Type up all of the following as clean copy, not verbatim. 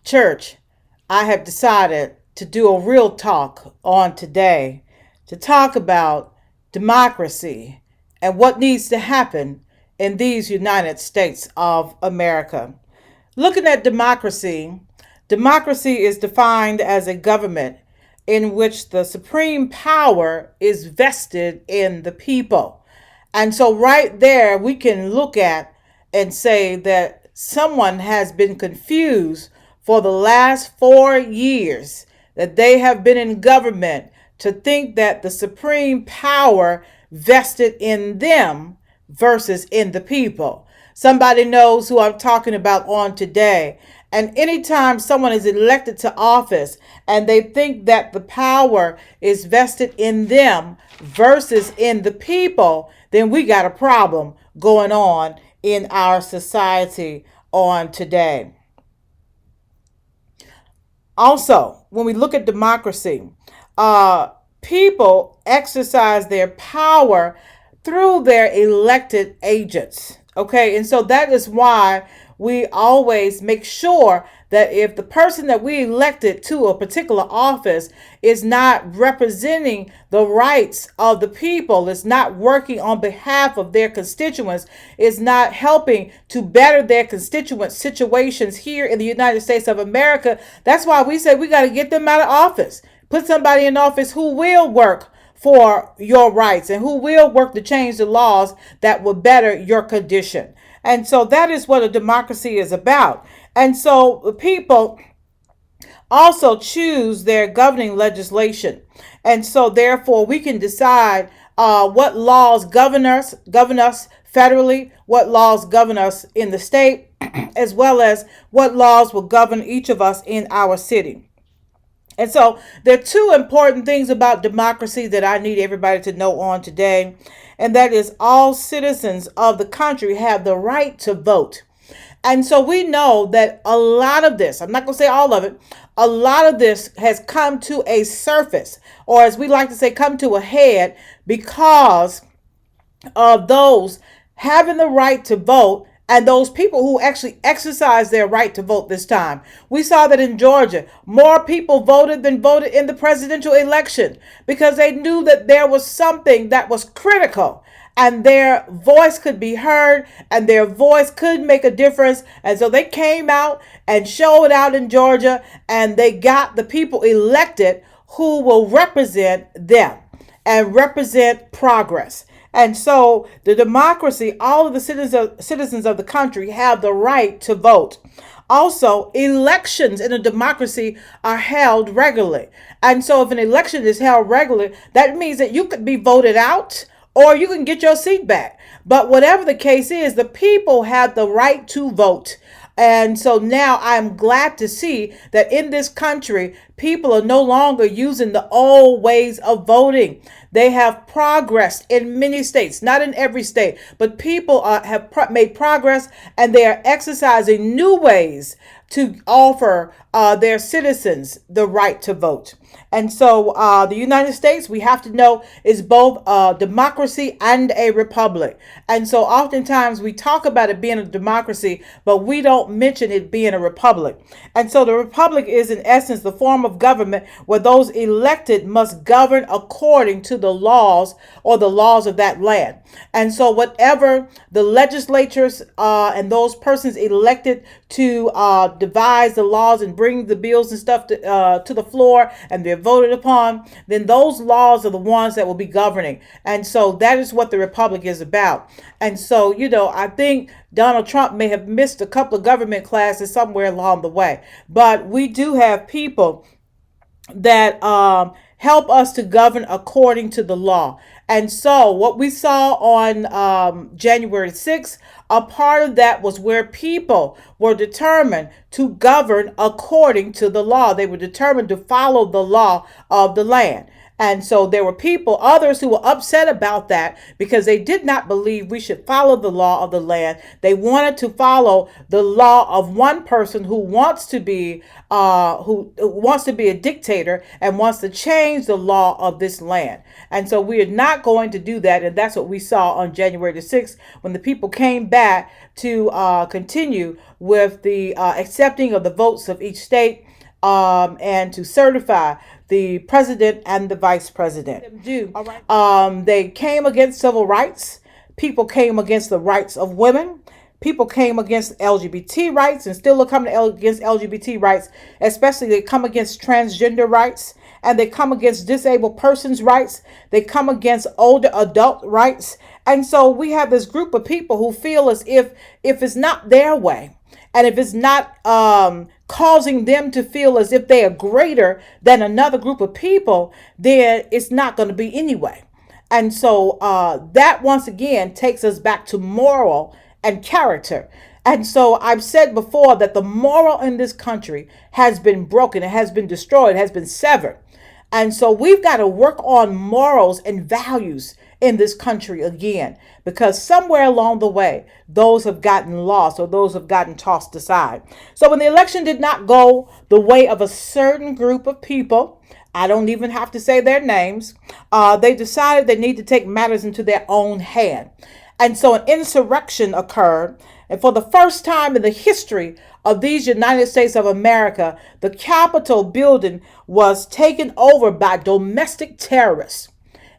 Church, I have decided to do a real talk on today to talk about democracy and what needs to happen in these United States of America. Looking at democracy, democracy is defined as a government in which the supreme power is vested in the people. And so, right there, we can look at and say that someone has been confused for the last 4 years that they have been in government to think that the supreme power vested in them versus in the people. Somebody knows who I'm talking about on today. And anytime someone is elected to office and they think that the power is vested in them versus in the people, then we got a problem going on in our society on today. Also, when we look at democracy, uh, people exercise their power through their elected agents. Okay, and so that is why we always make sure that if the person that we elected to a particular office is not representing the rights of the people, is not working on behalf of their constituents, is not helping to better their constituent situations here in the United States of America, that's why we say we got to get them out of office. Put somebody in office who will work for your rights and who will work to change the laws that will better your condition. And so that is what a democracy is about. And so the people also choose their governing legislation. And so therefore we can decide what laws govern us federally, what laws govern us in the state, as well as what laws will govern each of us in our city. And so there are two important things about democracy that I need everybody to know on today. And that is all citizens of the country have the right to vote. And so we know that a lot of this, I'm not going to say all of it, a lot of this has come to a surface, or as we like to say, come to a head because of those having the right to vote and those people who actually exercise their right to vote this time. We saw that in Georgia, more people voted than voted in the presidential election because they knew that there was something that was critical and their voice could be heard and their voice could make a difference. And so they came out and showed out in Georgia and they got the people elected who will represent them and represent progress. And so the democracy, all of the citizens of the country have the right to vote. Also, elections in a democracy are held regularly. And so if an election is held regularly, that means that you could be voted out or you can get your seat back. But whatever the case is, the people have the right to vote. And so now I'm glad to see that in this country, people are no longer using the old ways of voting. They have progressed in many states, not in every state, but people have made progress and they are exercising new ways to offer their citizens the right to vote. And so the United States, we have to know, is both a democracy and a republic. And so oftentimes we talk about it being a democracy, but we don't mention it being a republic. And so the republic is in essence the form of government where those elected must govern according to the laws or the laws of that land. And so whatever the legislatures and those persons elected to devise the laws and bring the bills and stuff to the floor and they're voted upon, then those laws are the ones that will be governing. And so that is what the republic is about. And so, I think Donald Trump may have missed a couple of government classes somewhere along the way. But we do have people that help us to govern according to the law. And so what we saw on January 6th, a part of that was where people were determined to govern according to the law. They were determined to follow the law of the land. And so there were people, others who were upset about that because they did not believe we should follow the law of the land. They wanted to follow the law of one person who wants to be a dictator and wants to change the law of this land. And so we are not going to do that. And that's what we saw on January the 6th when the people came back to continue with the accepting of the votes of each state, and to certify the president and the vice president. They came against civil rights. People came against the rights of women. People came against LGBT rights and still are coming against LGBT rights. Especially they come against transgender rights, and they come against disabled persons' rights. They come against older adult rights. And so we have this group of people who feel as if it's not their way, and if it's not causing them to feel as if they are greater than another group of people, then it's not going to be anyway. And so that once again takes us back to moral and character. And so I've said before that the moral in this country has been broken, it has been destroyed, it has been severed. And so we've got to work on morals and values in this country again, because somewhere along the way, those have gotten lost or those have gotten tossed aside. So when the election did not go the way of a certain group of people, I don't even have to say their names, they decided they need to take matters into their own hand. And so an insurrection occurred. And for the first time in the history of these United States of America, the Capitol building was taken over by domestic terrorists.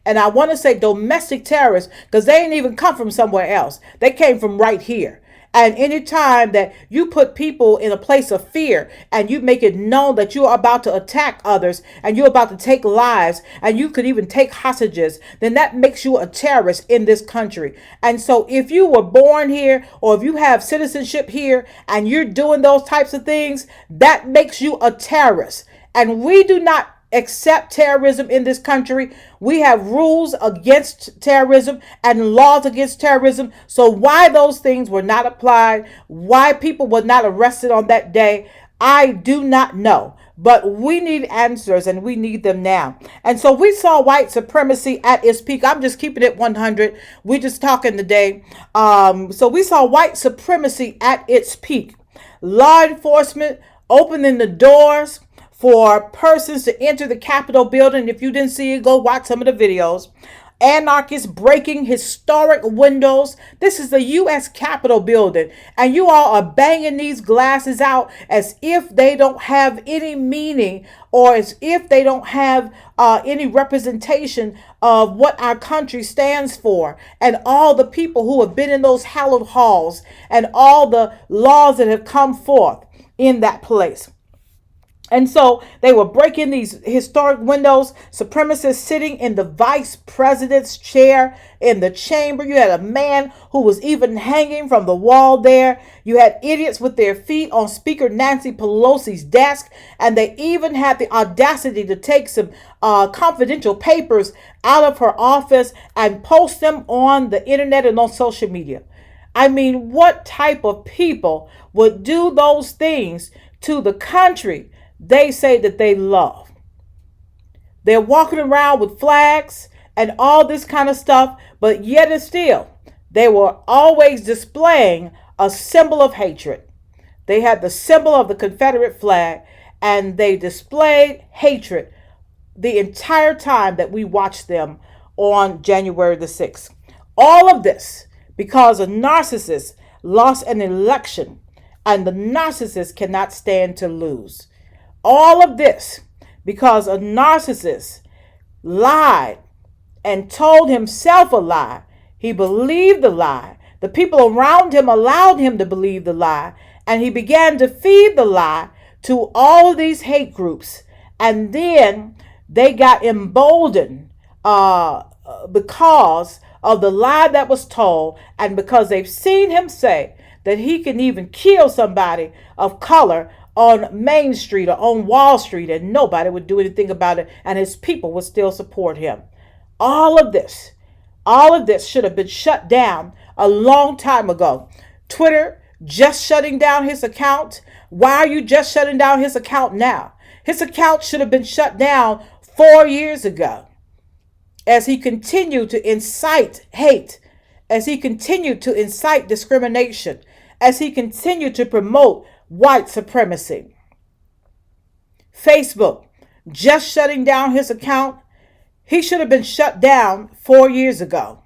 And I want to say domestic terrorists because they ain't even come from somewhere else. They came from right here. And anytime that you put people in a place of fear and you make it known that you are about to attack others and you're about to take lives and you could even take hostages, then that makes you a terrorist in this country. And so if you were born here or if you have citizenship here and you're doing those types of things, that makes you a terrorist. And we do not accept terrorism in this country. We have rules against terrorism and laws against terrorism. So why those things were not applied, why people were not arrested on that day, I do not know. But we need answers, and we need them now. And so we saw white supremacy at its peak. I'm just keeping it 100. We're just talking today. So we saw white supremacy at its peak. Law enforcement opening the doors for persons to enter the Capitol building. If you didn't see it, go watch some of the videos. Anarchists breaking historic windows. This is the U.S. Capitol building, and you all are banging these glasses out as if they don't have any meaning or as if they don't have any representation of what our country stands for and all the people who have been in those hallowed halls and all the laws that have come forth in that place. And so they were breaking these historic windows, supremacists sitting in the vice president's chair in the chamber. You had a man who was even hanging from the wall there. You had idiots with their feet on Speaker Nancy Pelosi's desk. And they even had the audacity to take some confidential papers out of her office and post them on the internet and on social media. I mean, what type of people would do those things to the country they say that they love? They're walking around with flags and all this kind of stuff, but yet and still, they were always displaying a symbol of hatred. They had the symbol of the Confederate flag, and they displayed hatred the entire time that we watched them on January the 6th. All of this because a narcissist lost an election, and the narcissist cannot stand to lose. All of this because a narcissist lied and told himself a lie. He believed the lie. The people around him allowed him to believe the lie. And he began to feed the lie to all of these hate groups. And then they got emboldened because of the lie that was told, and because they've seen him say that he can even kill somebody of color on Main Street or on Wall Street, and nobody would do anything about it, and his people would still support him. All of this should have been shut down a long time ago. Twitter just shutting down his account. Why are you just shutting down his account now? His account should have been shut down 4 years ago, as he continued to incite hate, as he continued to incite discrimination, as he continued to promote white supremacy. Facebook just shutting down his account. He should have been shut down 4 years ago.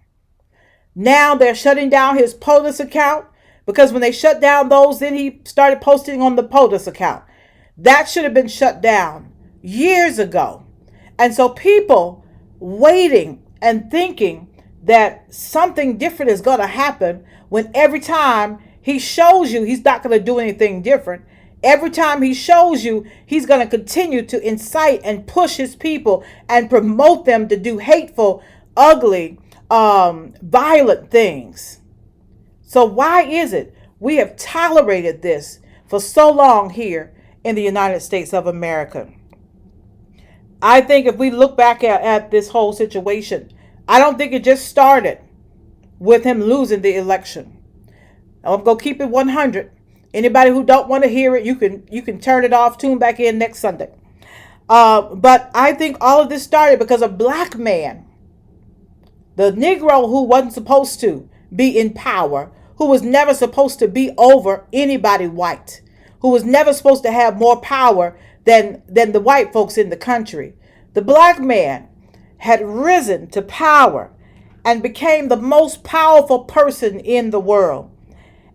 Now they're shutting down his POTUS account, because when they shut down those, then he started posting on the POTUS account. That should have been shut down years ago. And so people waiting and thinking that something different is going to happen, when every time he shows you he's not going to do anything different. Every time he shows you, he's going to continue to incite and push his people and promote them to do hateful, ugly, violent things. So why is it we have tolerated this for so long here in the United States of America? I think if we look back at this whole situation, I don't think it just started with him losing the election. I'm going to keep it 100. Anybody who don't want to hear it, you can turn it off, tune back in next Sunday. But I think all of this started because a black man, the Negro who wasn't supposed to be in power, who was never supposed to be over anybody white, who was never supposed to have more power than the white folks in the country. The black man had risen to power and became the most powerful person in the world.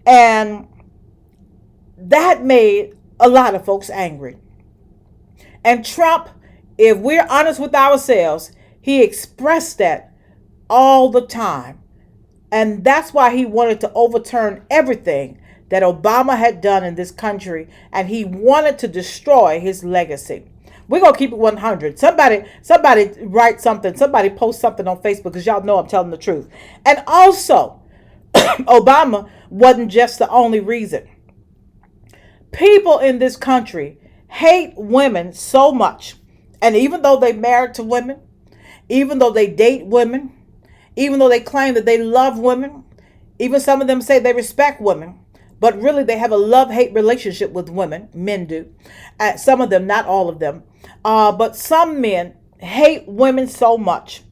And that made a lot of folks angry. And Trump, if we're honest with ourselves, he expressed that all the time. And that's why he wanted to overturn everything that Obama had done in this country. And he wanted to destroy his legacy. We're going to keep it 100. Somebody write something. Somebody post something on Facebook, because y'all know I'm telling the truth. And also, Obama wasn't just the only reason. People in this country hate women so much. And even though they married to women, even though they date women, even though they claim that they love women, even some of them say they respect women, but really they have a love-hate relationship with women. Men do. Some of them, not all of them. But some men hate women so much.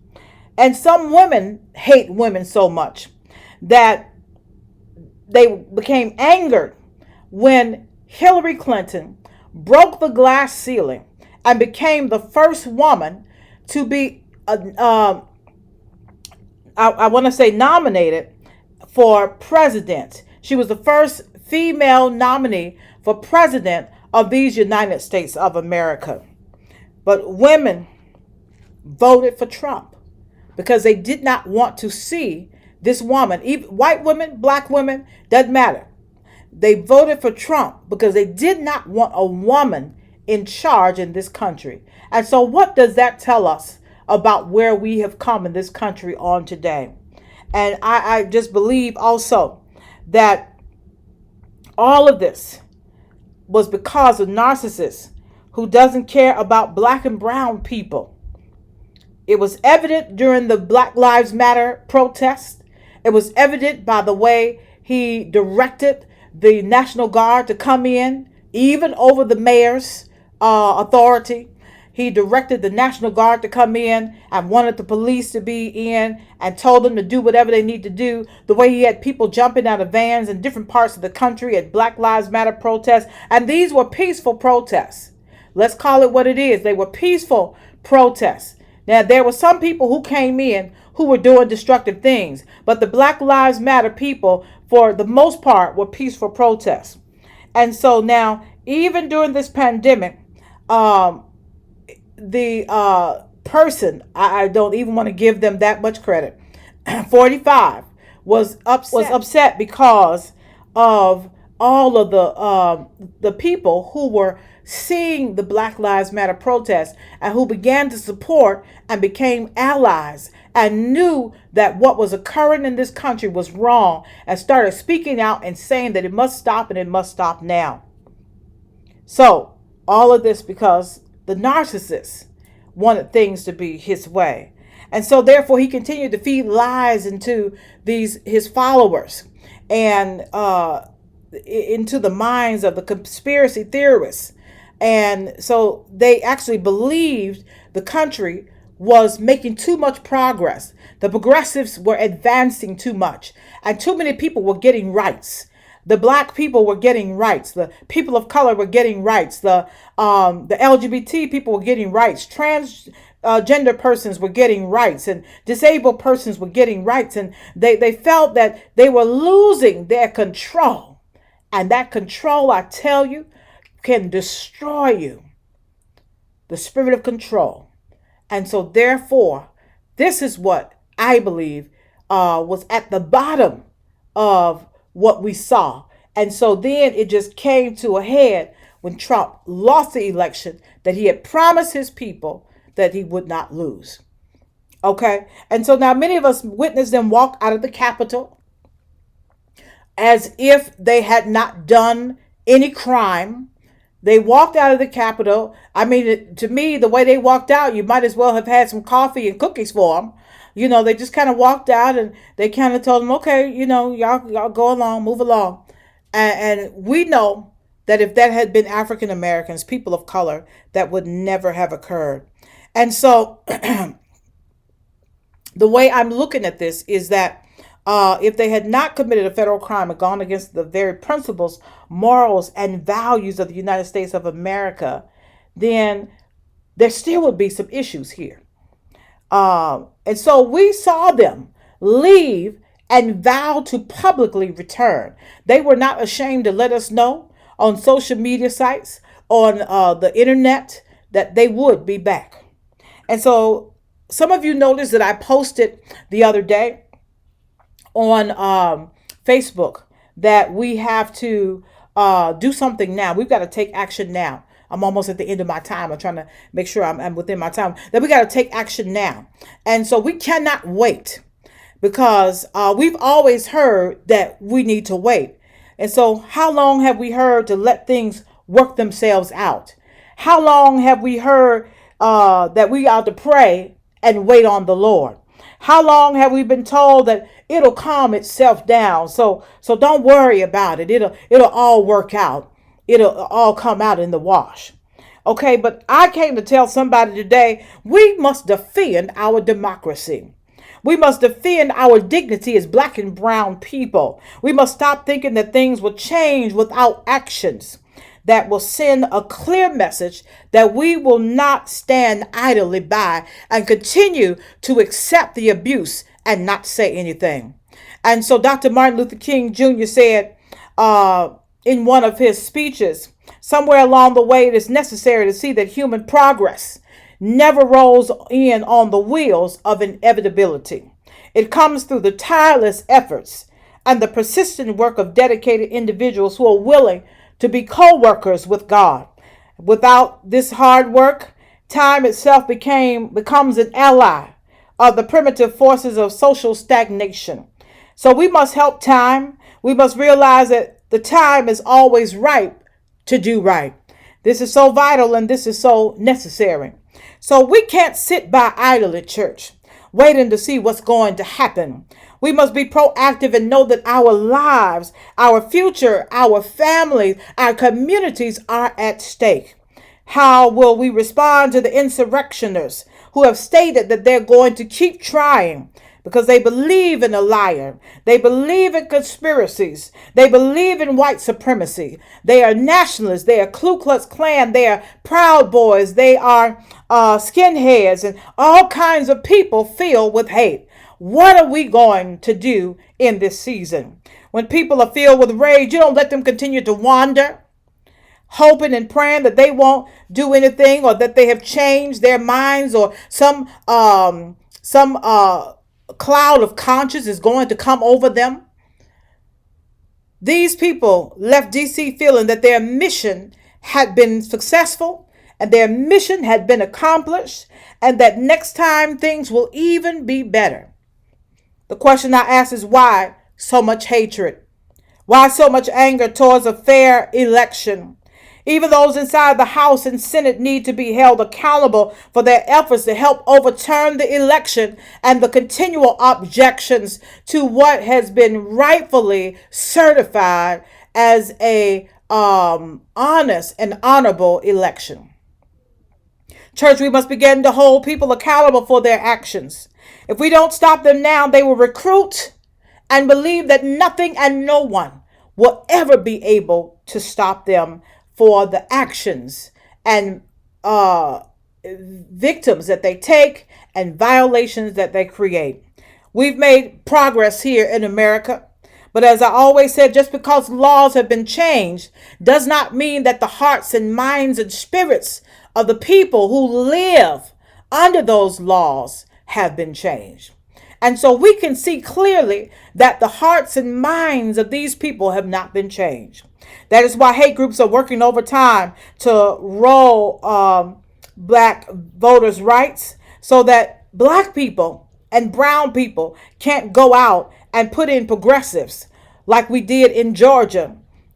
And some women hate women so much that they became angered when Hillary Clinton broke the glass ceiling and became the first woman to be, I want to say, nominated for president. She was the first female nominee for president of these United States of America. But women voted for Trump because they did not want to see this woman, even white women, black women, doesn't matter. They voted for Trump because they did not want a woman in charge in this country. And so what does that tell us about where we have come in this country on today? And I just believe also that all of this was because of narcissists who doesn't care about black and brown people. It was evident during the Black Lives Matter protest. It was evident by the way he directed the National Guard to come in, even over the mayor's authority. He directed the National Guard to come in and wanted the police to be in and told them to do whatever they need to do. The way he had people jumping out of vans in different parts of the country at Black Lives Matter protests. And these were peaceful protests. Let's call it what it is. They were peaceful protests. Now, there were some people who came in who were doing destructive things. But the Black Lives Matter people, for the most part, were peaceful protests. And so now, even during this pandemic, the person, I don't even want to give them that much credit, 45, was upset because of all of the people who were seeing the Black Lives Matter protests and who began to support and became allies and knew that what was occurring in this country was wrong and started speaking out and saying that it must stop and it must stop now. So all of this because the narcissist wanted things to be his way. And so therefore he continued to feed lies into his followers and into the minds of the conspiracy theorists. And so they actually believed the country was making too much progress. The progressives were advancing too much, and too many people were getting rights. The black people were getting rights. The people of color were getting rights. The LGBT people were getting rights. Gender persons were getting rights, and disabled persons were getting rights. And they felt that they were losing their control. And that control, I tell you, can destroy you. The spirit of control. And so, therefore, this is what I believe was at the bottom of what we saw. And so then it just came to a head when Trump lost the election that he had promised his people that he would not lose. Okay? And so now many of us witnessed them walk out of the Capitol as if they had not done any crime. They walked out of the Capitol. I mean, to me, the way they walked out, you might as well have had some coffee and cookies for them. You know, they just kind of walked out and they kind of told them, okay, you know, y'all go along, move along. And we know that if that had been African Americans, people of color, that would never have occurred. And so the way I'm looking at this is that if they had not committed a federal crime and gone against the very principles, morals, and values of the United States of America, then there still would be some issues here. And so we saw them leave and vow to publicly return. They were not ashamed to let us know on social media sites, on the internet, that they would be back. And so some of you noticed that I posted the other day on Facebook that we have to do something now. We've got to take action now. I'm almost at the end of my time. I'm trying to make sure I'm within my time. That we got to take action now. And so we cannot wait because we've always heard that we need to wait. And so how long have we heard to let things work themselves out? How long have we heard that we ought to pray and wait on the Lord? How long have we been told that it'll calm itself down? So don't worry about it. It'll all work out. It'll all come out in the wash. Okay, but I came to tell somebody today, we must defend our democracy. We must defend our dignity as black and brown people. We must stop thinking that things will change without actions that will send a clear message that we will not stand idly by and continue to accept the abuse and not say anything. And so Dr. Martin Luther King Jr. said in one of his speeches, somewhere along the way, it is necessary to see that human progress never rolls in on the wheels of inevitability. It comes through the tireless efforts and the persistent work of dedicated individuals who are willing to be co-workers with God. Without this hard work, time itself becomes an ally of the primitive forces of social stagnation. So we must help time. We must realize that the time is always ripe to do right. This is so vital and this is so necessary. So we can't sit by idle at church, waiting to see what's going to happen. We must be proactive and know that our lives, our future, our families, our communities are at stake. How will we respond to the insurrectioners who have stated that they're going to keep trying because they believe in a liar? They believe in conspiracies. They believe in white supremacy. They are nationalists. They are Ku Klux Klan. They are Proud Boys. They are skinheads and all kinds of people filled with hate. What are we going to do in this season? When people are filled with rage, you don't let them continue to wander, hoping and praying that they won't do anything or that they have changed their minds or some cloud of conscience is going to come over them. These people left DC feeling that their mission had been successful and their mission had been accomplished and that next time things will even be better. The question I ask is why so much hatred? Why so much anger towards a fair election? Even those inside the House and Senate need to be held accountable for their efforts to help overturn the election and the continual objections to what has been rightfully certified as a honest and honorable election. Church, we must begin to hold people accountable for their actions. If we don't stop them now, they will recruit and believe that nothing and no one will ever be able to stop them for the actions and victims that they take and violations that they create. We've made progress here in America. But as I always said, just because laws have been changed does not mean that the hearts and minds and spirits of the people who live under those laws have been changed. And so we can see clearly that the hearts and minds of these people have not been changed. That is why hate groups are working overtime to roll black voters' rights so that black people and brown people can't go out and put in progressives like we did in Georgia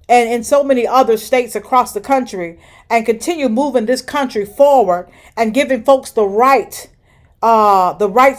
and in so many other states across the country, and continue moving this country forward and giving folks the rights that the white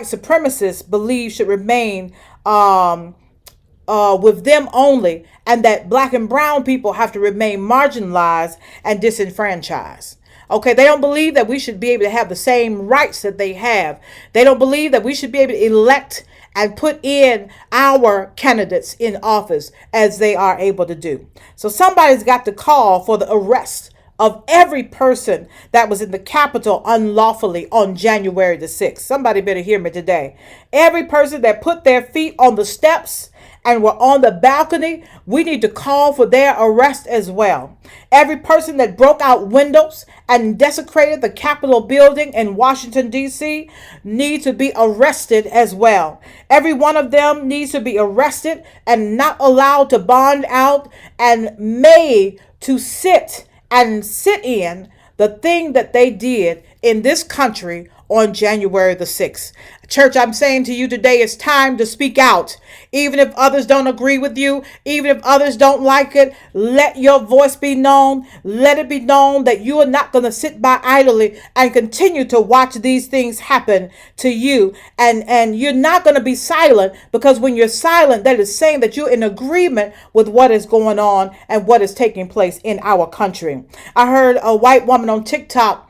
supremacists believe should remain with them only, and that black and brown people have to remain marginalized and disenfranchised. Okay, they don't believe that we should be able to have the same rights that they have. They don't believe that we should be able to elect and put in our candidates in office as they are able to do. So somebody's got to call for the arrest of every person that was in the Capitol unlawfully on January the 6th. Somebody better hear me today. Every person that put their feet on the steps and were on the balcony, we need to call for their arrest as well. Every person that broke out windows and desecrated the Capitol building in Washington, D.C. needs to be arrested as well. Every one of them needs to be arrested and not allowed to bond out and made to sit in the thing that they did in this country on January the 6th. Church, I'm saying to you today, it's time to speak out. Even if others don't agree with you, even if others don't like it, let your voice be known. Let it be known that you are not going to sit by idly and continue to watch these things happen to you. And you're not going to be silent, because when you're silent, that is saying that you're in agreement with what is going on and what is taking place in our country. I heard a white woman on TikTok,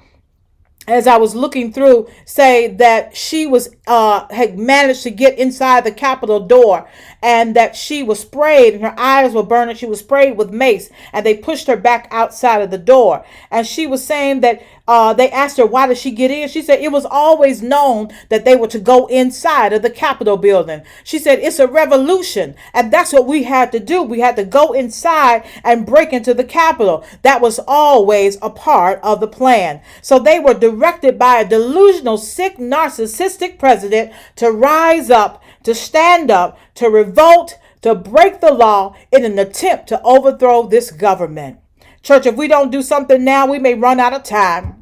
as I was looking through, say that she had managed to get inside the Capitol door, and that she was sprayed and her eyes were burned, and she was sprayed with mace, and they pushed her back outside of the door. And she was saying that they asked her, why did she get in? She said it was always known that they were to go inside of the Capitol building. She said it's a revolution, and that's what we had to do. We had to go inside and break into the Capitol. That was always a part of the plan. So they were directed by a delusional, sick, narcissistic president to rise up, to stand up, to revolt, to break the law in an attempt to overthrow this government. Church, if we don't do something now, we may run out of time.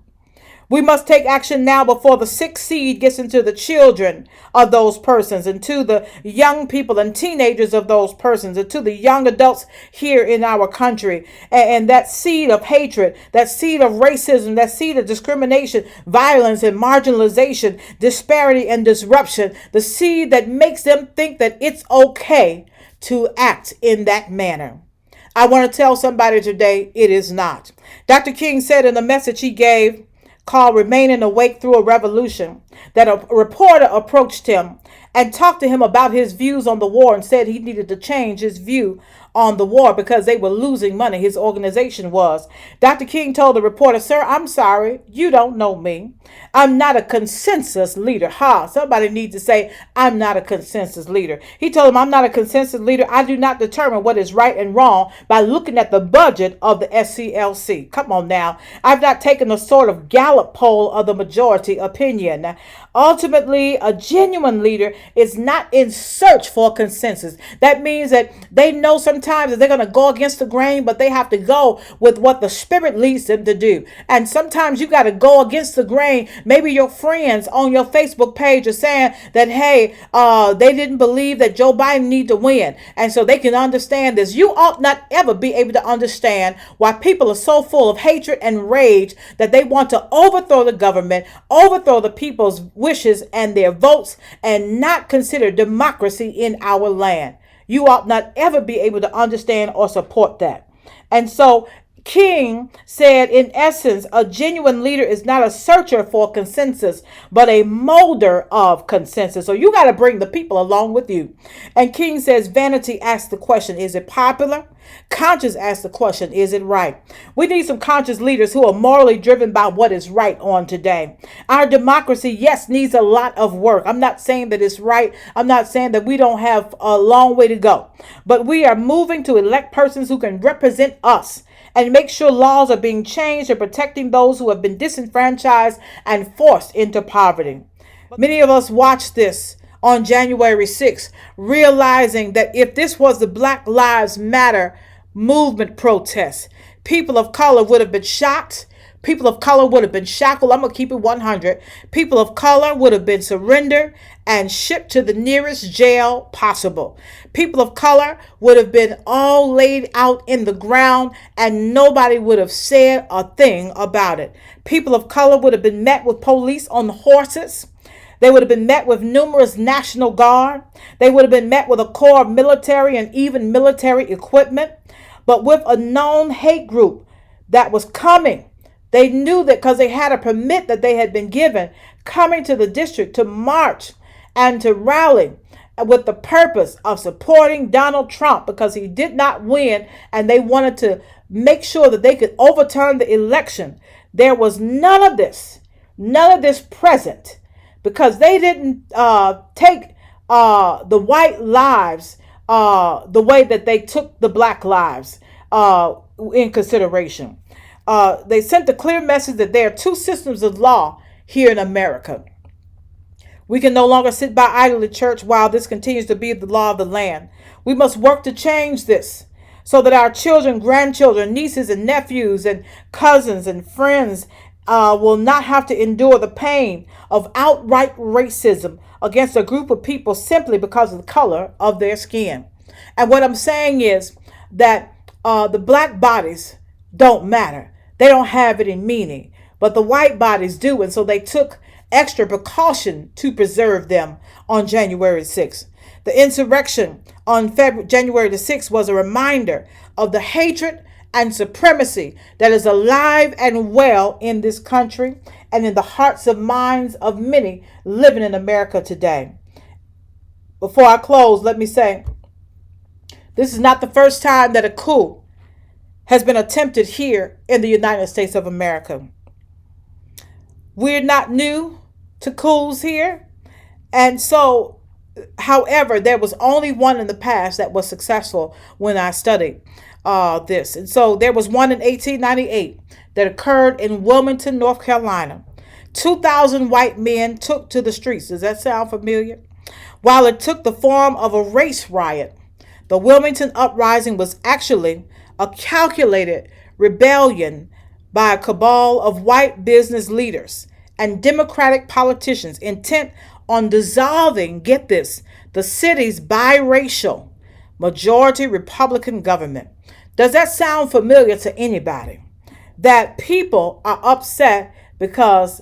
We must take action now before the sick seed gets into the children of those persons, and to the young people and teenagers of those persons, and to the young adults here in our country. And that seed of hatred, that seed of racism, that seed of discrimination, violence and marginalization, disparity and disruption, the seed that makes them think that it's okay to act in that manner. I want to tell somebody today, it is not. Dr. King said in the message he gave, called Remaining Awake Through a Revolution, that a reporter approached him and talked to him about his views on the war, and said he needed to change his view on the war because they were losing money. His organization was. Dr. King told the reporter, sir, I'm sorry, you don't know me. I'm not a consensus leader. Somebody needs to say, I'm not a consensus leader. He told him, I'm not a consensus leader. I do not determine what is right and wrong by looking at the budget of the SCLC. Come on now. I've not taken a sort of Gallup poll of the majority opinion. Ultimately, a genuine leader is not in search for consensus. That means that they know sometimes that they're going to go against the grain, but they have to go with what the Spirit leads them to do. And sometimes you got to go against the grain. Maybe your friends on your Facebook page are saying that, hey, they didn't believe that Joe Biden need to win. And so they can understand this. You ought not ever be able to understand why people are so full of hatred and rage that they want to overthrow the government, overthrow the people's wishes and their votes, and not consider democracy in our land. You ought not ever be able to understand or support that. And so King said, in essence, a genuine leader is not a searcher for consensus, but a molder of consensus. So you got to bring the people along with you. And King says, vanity asks the question, is it popular? Conscience asks the question, is it right? We need some conscious leaders who are morally driven by what is right on today. Our democracy, yes, needs a lot of work. I'm not saying that it's right. I'm not saying that we don't have a long way to go. But we are moving to elect persons who can represent us and make sure laws are being changed and protecting those who have been disenfranchised and forced into poverty. Many of us watched this on January 6th, realizing that if this was the Black Lives Matter movement protest, people of color would have been shot. People of color would have been shackled. I'm going to keep it 100. People of color would have been surrendered and shipped to the nearest jail possible. People of color would have been all laid out in the ground and nobody would have said a thing about it. People of color would have been met with police on horses. They would have been met with numerous National Guard. They would have been met with a corps of military and even military equipment. But with a known hate group that was coming, they knew that because they had a permit that they had been given, coming to the district to march and to rally with the purpose of supporting Donald Trump because he did not win and they wanted to make sure that they could overturn the election. There was none of this present because they didn't take the white lives the way that they took the black lives in consideration. They sent a clear message that there are two systems of law here in America. We can no longer sit by idly, church, while this continues to be the law of the land. We must work to change this so that our children, grandchildren, nieces and nephews and cousins and friends will not have to endure the pain of outright racism against a group of people simply because of the color of their skin. And what I'm saying is that the black bodies don't matter. They don't have any meaning, but the white bodies do. And so they took extra precaution to preserve them on January 6th. The insurrection on January the 6th was a reminder of the hatred and supremacy that is alive and well in this country and in the hearts and minds of many living in America today. Before I close, let me say, this is not the first time that a coup has been attempted here in the United States of America. We're not new to coups here. And so, however, there was only one in the past that was successful when I studied this. And so there was one in 1898 that occurred in Wilmington, North Carolina. 2,000 white men took to the streets. Does that sound familiar? While it took the form of a race riot, the Wilmington uprising was actually a calculated rebellion by a cabal of white business leaders and Democratic politicians intent on dissolving, get this, the city's biracial majority Republican government. Does that sound familiar to anybody? That people are upset because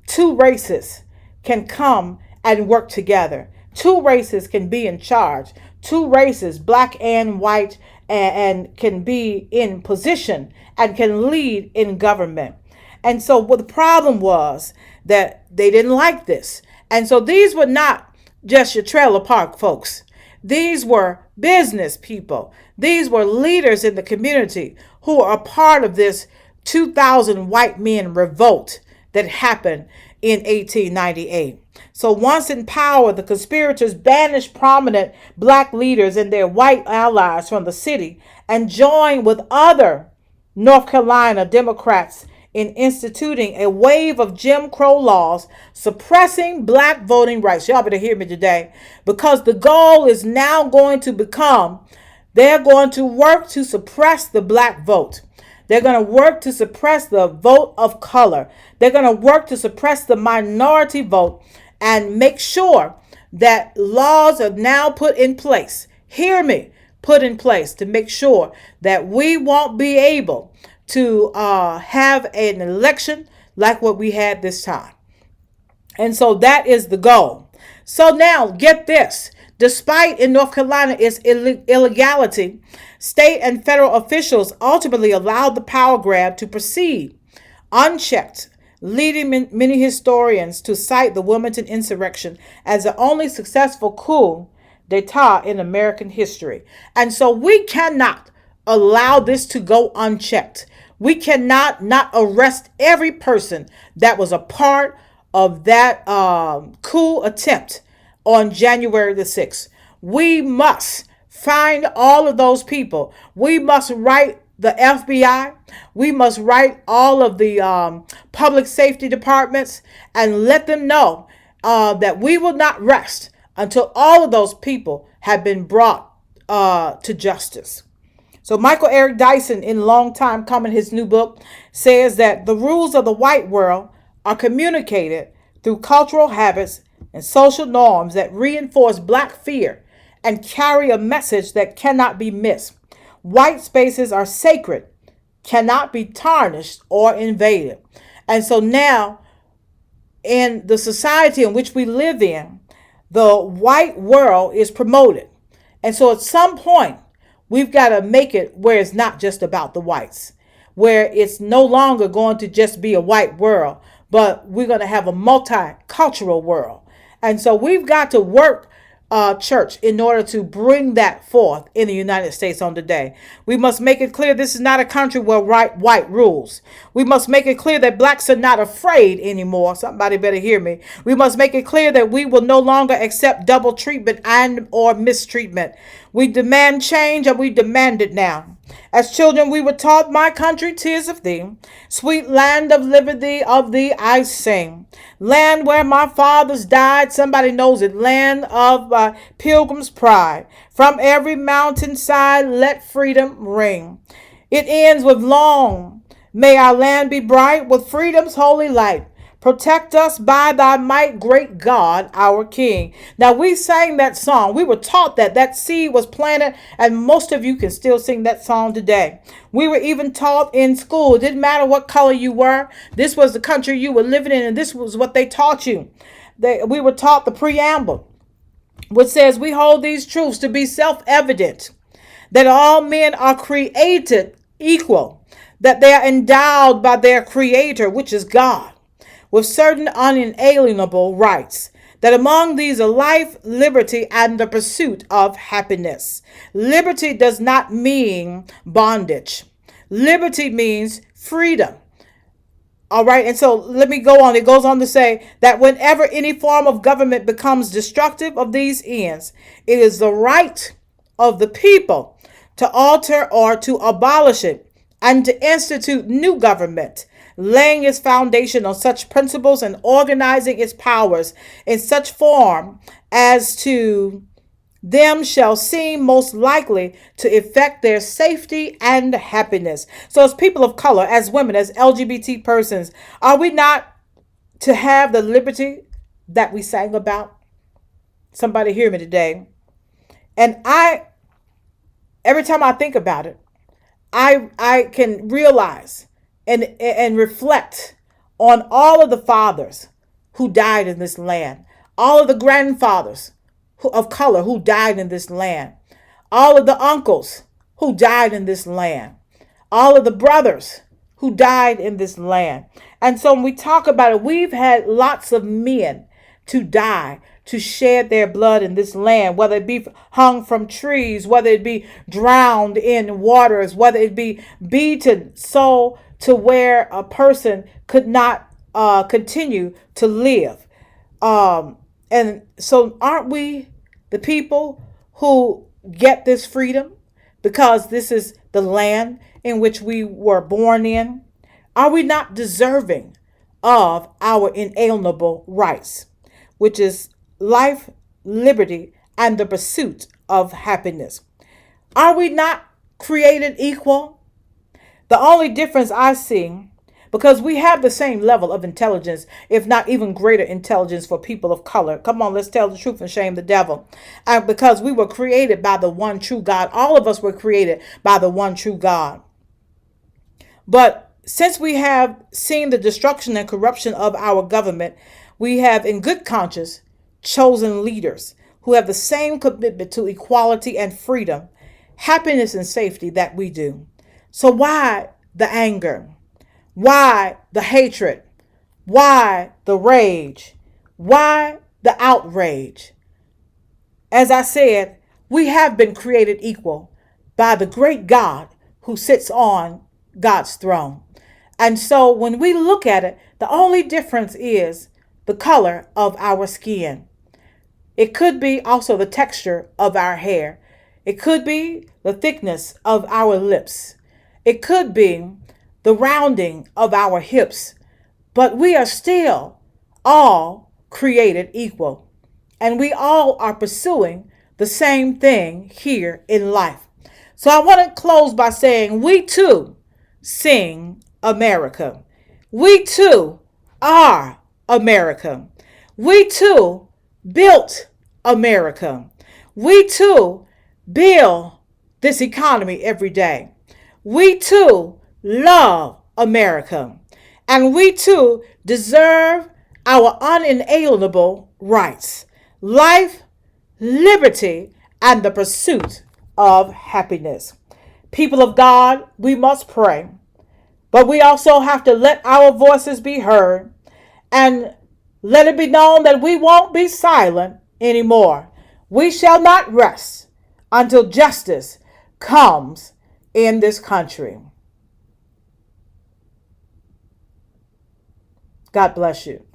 two races can come and work together. Two races can be in charge. Two races, black and white, and can be in position and can lead in government. And so what the problem was that they didn't like this. And so these were not just your trailer park folks. These were business people. These were leaders in the community who are a part of this 2,000 white men revolt that happened in 1898. So once in power, the conspirators banished prominent black leaders and their white allies from the city and joined with other North Carolina Democrats in instituting a wave of Jim Crow laws suppressing black voting rights. Y'all better hear me today, because the goal is now going to become, they're going to work to suppress the black vote. They're going to work to suppress the vote of color. They're going to work to suppress the minority vote and make sure that laws are now put in place. Hear me, put in place to make sure that we won't be able to have an election like what we had this time. And so that is the goal. So now get this. Despite in North Carolina its illegality, state and federal officials ultimately allowed the power grab to proceed unchecked, leading many historians to cite the Wilmington insurrection as the only successful coup d'etat in American history. And so we cannot allow this to go unchecked. We cannot not arrest every person that was a part of that coup attempt on January the 6th. We must find all of those people. We must write the FBI. We must write all of the public safety departments and let them know that we will not rest until all of those people have been brought to justice. So Michael Eric Dyson, in Long Time Coming, his new book, says that the rules of the white world are communicated through cultural habits and social norms that reinforce black fear and carry a message that cannot be missed. White spaces are sacred, cannot be tarnished or invaded. And so now, in the society in which we live in, the white world is promoted. And so at some point, we've got to make it where it's not just about the whites, where it's no longer going to just be a white world, but we're going to have a multicultural world. And so we've got to work church in order to bring that forth in the United States on today. We must make it clear this is not a country where white rules. We must make it clear that blacks are not afraid anymore. Somebody better hear me. We must make it clear that we will no longer accept double treatment and or mistreatment. We demand change, and we demand it now. As children, we were taught, "My country, 'tis of thee, sweet land of liberty, of thee I sing. Land where my fathers died," somebody knows it, "land of pilgrim's pride. From every mountainside, let freedom ring." It ends with, "Long may our land be bright with freedom's holy light. Protect us by thy might, great God, our King." Now, we sang that song. We were taught that that seed was planted, and most of you can still sing that song today. We were even taught in school. It didn't matter what color you were. This was the country you were living in, and this was what they taught you. We were taught the preamble, which says, "We hold these truths to be self-evident, that all men are created equal, that they are endowed by their creator, which is God, with certain unalienable rights, that among these are life, liberty, and the pursuit of happiness." Liberty does not mean bondage. Liberty means freedom. All right, and so let me go on. It goes on to say that whenever any form of government becomes destructive of these ends, it is the right of the people to alter or to abolish it and to institute new government, laying its foundation on such principles and organizing its powers in such form as to them shall seem most likely to effect their safety and happiness. So as people of color, as women, as LGBT persons, are we not to have the liberty that we sang about? Somebody hear me today. And every time I think about it, I can realize and reflect on all of the fathers who died in this land, all of the grandfathers of color who died in this land, all of the uncles who died in this land, all of the brothers who died in this land. And so when we talk about it, we've had lots of men to die, to shed their blood in this land, whether it be hung from trees, whether it be drowned in waters, whether it be beaten so to where a person could not continue to live. And so aren't we the people who get this freedom because this is the land in which we were born in? Are we not deserving of our inalienable rights, which is life, liberty, and the pursuit of happiness? Are we not created equal? The only difference I see, because we have the same level of intelligence, if not even greater intelligence for people of color. Come on, let's tell the truth and shame the devil. And because we were created by the one true God. All of us were created by the one true God. But since we have seen the destruction and corruption of our government, we have in good conscience chosen leaders who have the same commitment to equality and freedom, happiness and safety that we do. So why the anger? Why the hatred? Why the rage? Why the outrage? As I said, we have been created equal by the great God who sits on God's throne. And so when we look at it, the only difference is the color of our skin. It could be also the texture of our hair. It could be the thickness of our lips. It could be the rounding of our hips. But we are still all created equal. And we all are pursuing the same thing here in life. So I want to close by saying we too sing America. We too are America. We too built America. We too build this economy every day. We too love America. And we too deserve our unalienable rights: life, liberty, and the pursuit of happiness. People of God, we must pray, but we also have to let our voices be heard and let it be known that we won't be silent anymore. We shall not rest until justice comes in this country. God bless you.